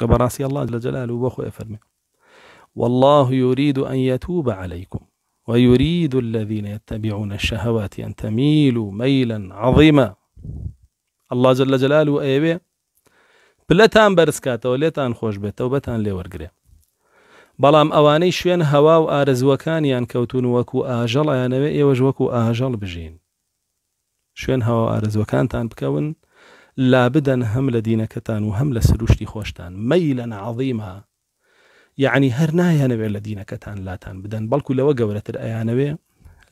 براسي الله جل جلاله وبخو فرمي والله يريد أن يتوب عليكم ويريد الذين يتبعون الشهوات أن تميلوا ميلا عظيما. الله جل جلاله أيوه بلتان برسكاته وليتان خوش بيت توبتان لي ورقري بلام أواني شوين هوا وآرزوكانيان كوتون وكو آجل يعني إيوج وكو آجل بجين شوين هوا وآرزوكانتان بكون لابدا هم لدينكتان وهم لسروشتي خوشتان ميلا عظيما يعني هرنايا نبي لدينكتان لاتان بدن بلكو لو قولت الأيانوي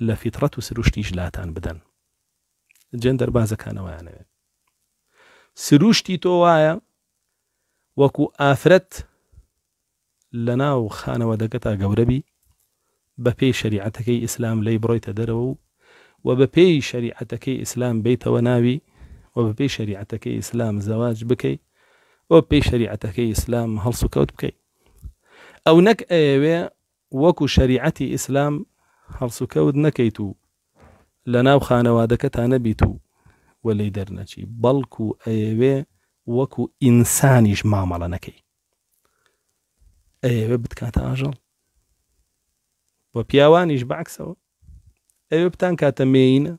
لفطرة سروشتيش لاتان بدن جندر بازا كانوا يعني سروشتي توايا وكو آفرت لنا وخانة ودقتا قوربي ببي شريعتك إسلام لي برويت درو وببي شريعتك إسلام بيت وناوي وببي شريعتك إسلام زواج بكي وببي شريعتك إسلام هلسكوت بكي أو نك أيوة وكو شريعتي إسلام هلسكوت نكيتو لنا وخانة ودقتا نبيتو ولي درنشي بلكو أيوة وكو إنسانيش معاملة نكي أيوة بتكاتا أجل وبياوانيش بعكسه أيوة بتان كاتا مين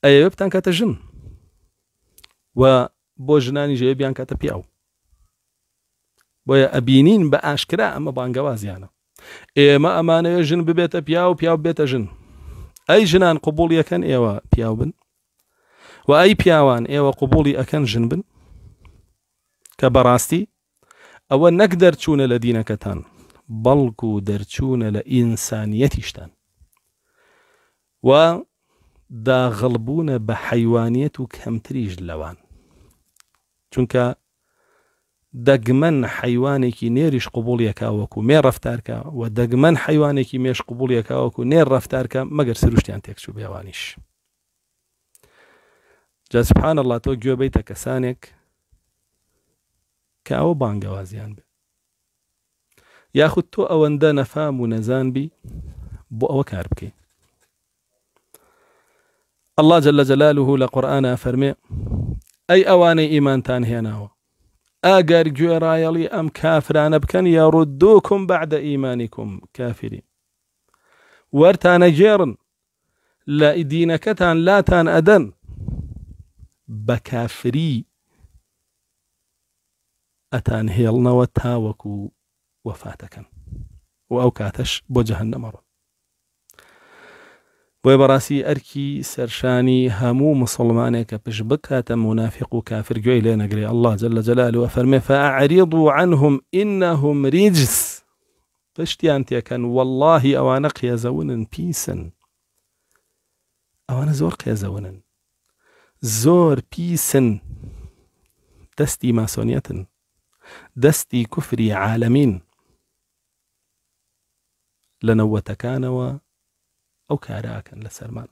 أيوة بتان كاتا جن وبو جناني جيبيان كاتا بياو بويا أبينين بأشكرا أما بانقواز يعني إيه ما أمانة جن ببيتا بياو بياو ببيتا جن أي جنان قبولي كان إيوة بياو بن وأي بياوان إيوة قبولي أكن جن بن كبراستي أو نقدر تشون لدينا كتان بلكو درتشون لإنسانيتشتان ودا غلبون بحيوانيتو كمتريج لوان چونك دقمن حيوانيكي نيرش قبوليكا وكو مير رفتاركا ودقمن حيوانيكي ميش قبوليكا وكو نير رفتاركا مقر سروشتيان تكسو بيوانيش جا سبحان الله تو جو بيتا كسانك كأو بانقوازيان بي ياخد تو أوندا نفام ونزان بي بو أو كاربكي الله جل جلاله لقرآن فرمي أي أواني إيمان تانهيناو أقر جورايلي أم كافران بكن يردوكم بعد إيمانكم كافرين ورتان جيرن لا دينكتان لا تان أدن بكافري أتان هيلنا وتاوكو وفاتكن وأوكاتش بو جهنم وبراسي أركي سرشاني همو مسلمانك بشبكة منافق وكافر جوي لنا قري الله جل جلاله وفرمي فأعرضوا عنهم إنهم رجس قشتيان تيكن والله أوانق يزون بيسن أوانا زور يزون زور بيسن دستي ماسونية دستي كفري عالمين لنوتكانوا أو كاراكن لسرمان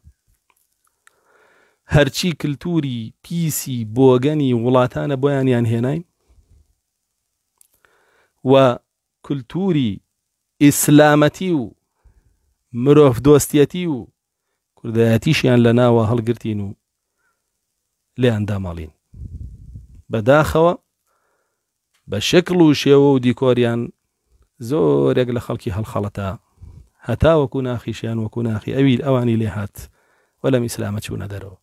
هرچی کلتوری پیسی بوغنی ولاتان بویانیان هێناین و کلتوری ئیسلامەتی و مرۆڤ دۆستیەتی و کوردایەتیشیان لەناوە هەڵگرتین و لێیان دامەڵین بەداخەوە بە شکل و شێوە و دیکۆریان زۆرێک لە خەڵکی هەڵخەڵەتە هەتا وەکو ناخیشیان وەکو ناخی ئەوی ئەوانی لێ هات وەلەم ئیسلامە چوونە دەرەوە